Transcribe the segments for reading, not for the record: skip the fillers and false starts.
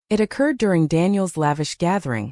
It occurred during Daniel's lavish gathering,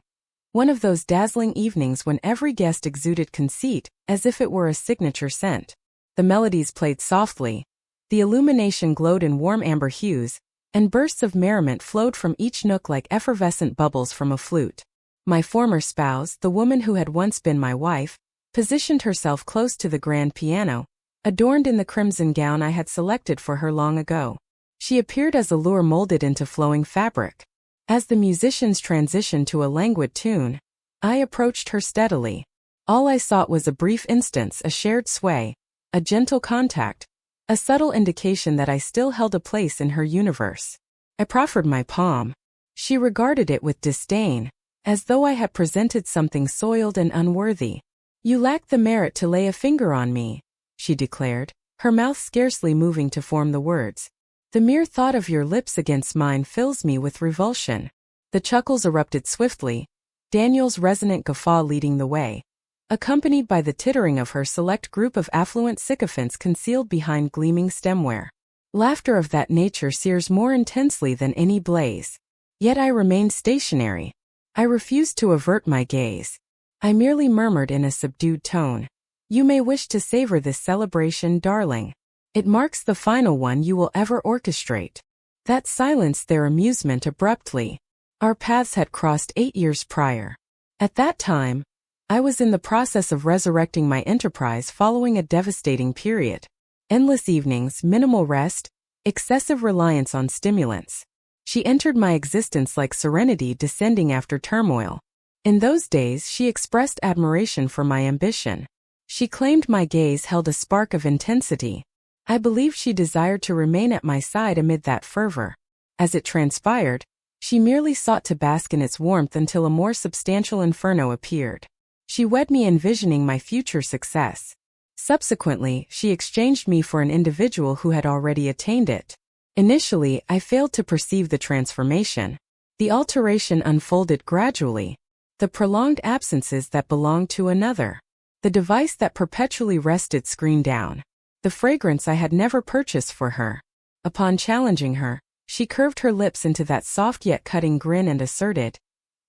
one of those dazzling evenings when every guest exuded conceit, as if it were a signature scent. The melodies played softly, the illumination glowed in warm amber hues, and bursts of merriment flowed from each nook like effervescent bubbles from a flute. My former spouse, the woman who had once been my wife, positioned herself close to the grand piano, adorned in the crimson gown I had selected for her long ago. She appeared as a lure molded into flowing fabric. As the musicians transitioned to a languid tune, I approached her steadily. All I sought was a brief instance, a shared sway, a gentle contact, a subtle indication that I still held a place in her universe. I proffered my palm. She regarded it with disdain, as though I had presented something soiled and unworthy. "You lack the merit to lay a finger on me," she declared, her mouth scarcely moving to form the words. "The mere thought of your lips against mine fills me with revulsion." The chuckles erupted swiftly, Daniel's resonant guffaw leading the way, accompanied by the tittering of her select group of affluent sycophants concealed behind gleaming stemware. Laughter of that nature sears more intensely than any blaze. Yet I remained stationary. I refused to avert my gaze. I merely murmured in a subdued tone, "You may wish to savor this celebration, darling. It marks the final one you will ever orchestrate." That silenced their amusement abruptly. Our paths had crossed 8 years prior. At that time, I was in the process of resurrecting my enterprise following a devastating period. Endless evenings, minimal rest, excessive reliance on stimulants. She entered my existence like serenity descending after turmoil. In those days, she expressed admiration for my ambition. She claimed my gaze held a spark of intensity. I believed she desired to remain at my side amid that fervor. As it transpired, she merely sought to bask in its warmth until a more substantial inferno appeared. She wed me envisioning my future success. Subsequently, she exchanged me for an individual who had already attained it. Initially, I failed to perceive the transformation. The alteration unfolded gradually. The prolonged absences that belonged to another. The device that perpetually rested screen down. The fragrance I had never purchased for her. Upon challenging her, she curved her lips into that soft yet cutting grin and asserted,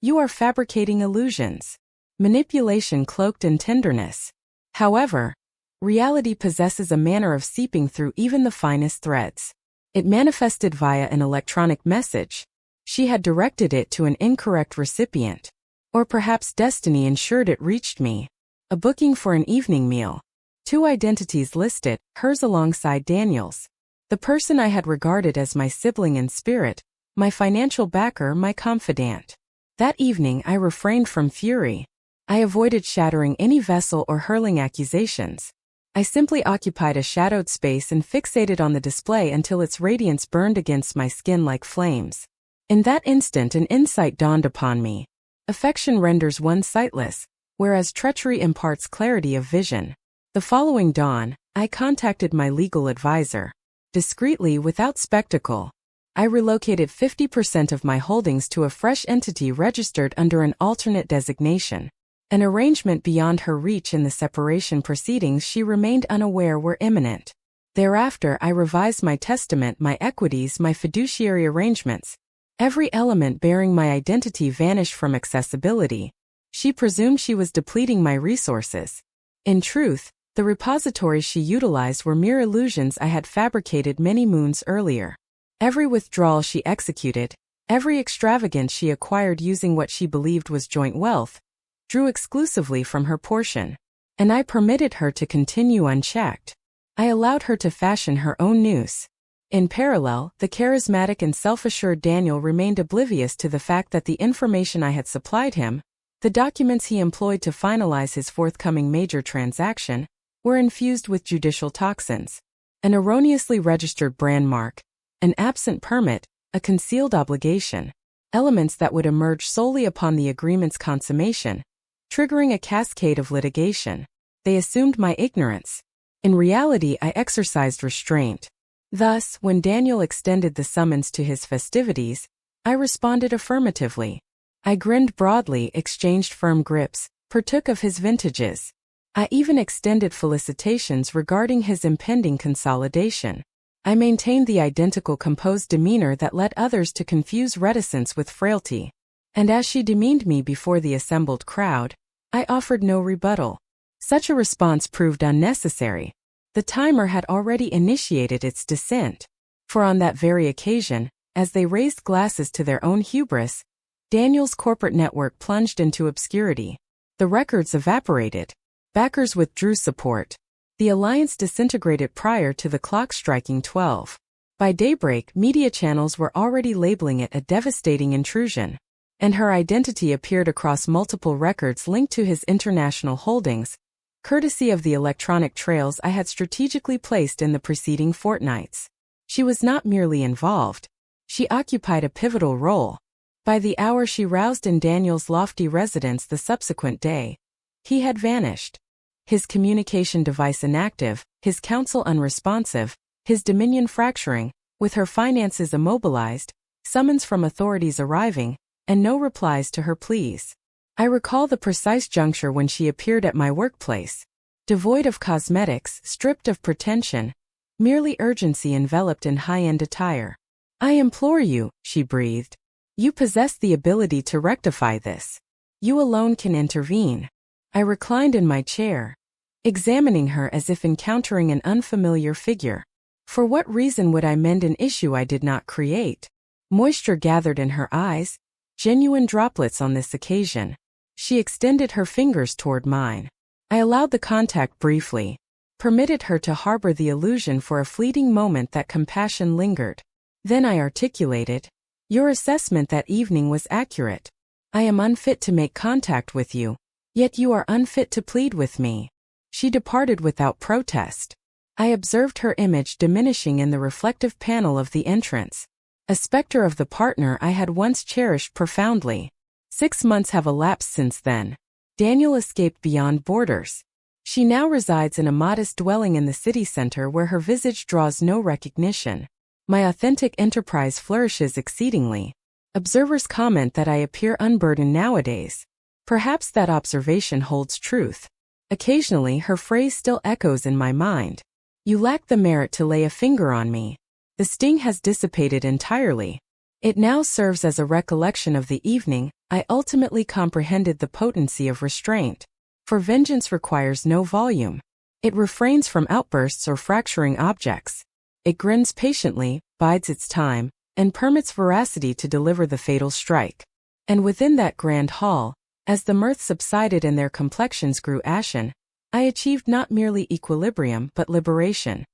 "You are fabricating illusions." Manipulation cloaked in tenderness. However, reality possesses a manner of seeping through even the finest threads. It manifested via an electronic message. She had directed it to an incorrect recipient. Or perhaps destiny ensured it reached me. A booking for an evening meal. 2 identities listed, hers alongside Daniel's. The person I had regarded as my sibling in spirit, my financial backer, my confidant. That evening I refrained from fury. I avoided shattering any vessel or hurling accusations. I simply occupied a shadowed space and fixated on the display until its radiance burned against my skin like flames. In that instant an insight dawned upon me. Affection renders one sightless, whereas treachery imparts clarity of vision. The following dawn, I contacted my legal advisor. Discreetly, without spectacle, I relocated 50% of my holdings to a fresh entity registered under an alternate designation. An arrangement beyond her reach in the separation proceedings she remained unaware were imminent. Thereafter I revised my testament, my equities, my fiduciary arrangements. Every element bearing my identity vanished from accessibility. She presumed she was depleting my resources. In truth, the repositories she utilized were mere illusions I had fabricated many moons earlier. Every withdrawal she executed, every extravagance she acquired using what she believed was joint wealth, drew exclusively from her portion. And I permitted her to continue unchecked. I allowed her to fashion her own noose. In parallel, the charismatic and self-assured Daniel remained oblivious to the fact that the information I had supplied him, the documents he employed to finalize his forthcoming major transaction, were infused with judicial toxins. An erroneously registered brand mark, an absent permit, a concealed obligation, elements that would emerge solely upon the agreement's consummation, triggering a cascade of litigation. They assumed my ignorance. In reality, I exercised restraint. Thus, when Daniel extended the summons to his festivities, I responded affirmatively. I grinned broadly, exchanged firm grips, partook of his vintages. I even extended felicitations regarding his impending consolidation. I maintained the identical composed demeanor that led others to confuse reticence with frailty. And as she demeaned me before the assembled crowd, I offered no rebuttal. Such a response proved unnecessary. The timer had already initiated its descent. For on that very occasion, as they raised glasses to their own hubris, Daniel's corporate network plunged into obscurity. The records evaporated. Backers withdrew support. The alliance disintegrated prior to the clock striking 12. By daybreak, media channels were already labeling it a devastating intrusion. And her identity appeared across multiple records linked to his international holdings, courtesy of the electronic trails I had strategically placed in the preceding fortnights. She was not merely involved. She occupied a pivotal role. By the hour she roused in Daniel's lofty residence the subsequent day, he had vanished. His communication device inactive, his counsel unresponsive, his dominion fracturing, with her finances immobilized, summons from authorities arriving, and no replies to her pleas. I recall the precise juncture when she appeared at my workplace. Devoid of cosmetics, stripped of pretension, merely urgency enveloped in high-end attire. "I implore you," she breathed. "You possess the ability to rectify this. You alone can intervene." I reclined in my chair, examining her as if encountering an unfamiliar figure. For what reason would I mend an issue I did not create? Moisture gathered in her eyes, genuine droplets on this occasion. She extended her fingers toward mine. I allowed the contact briefly, permitted her to harbor the illusion for a fleeting moment that compassion lingered. Then I articulated, "Your assessment that evening was accurate. I am unfit to make contact with you, yet you are unfit to plead with me." She departed without protest. I observed her image diminishing in the reflective panel of the entrance. A specter of the partner I had once cherished profoundly. 6 months have elapsed since then. Daniel escaped beyond borders. She now resides in a modest dwelling in the city center where her visage draws no recognition. My authentic enterprise flourishes exceedingly. Observers comment that I appear unburdened nowadays. Perhaps that observation holds truth. Occasionally her phrase still echoes in my mind. "You lack the merit to lay a finger on me." The sting has dissipated entirely. It now serves as a recollection of the evening I ultimately comprehended the potency of restraint. For vengeance requires no volume. It refrains from outbursts or fracturing objects. It grins patiently, bides its time, and permits veracity to deliver the fatal strike. And within that grand hall, as the mirth subsided and their complexions grew ashen, I achieved not merely equilibrium but liberation.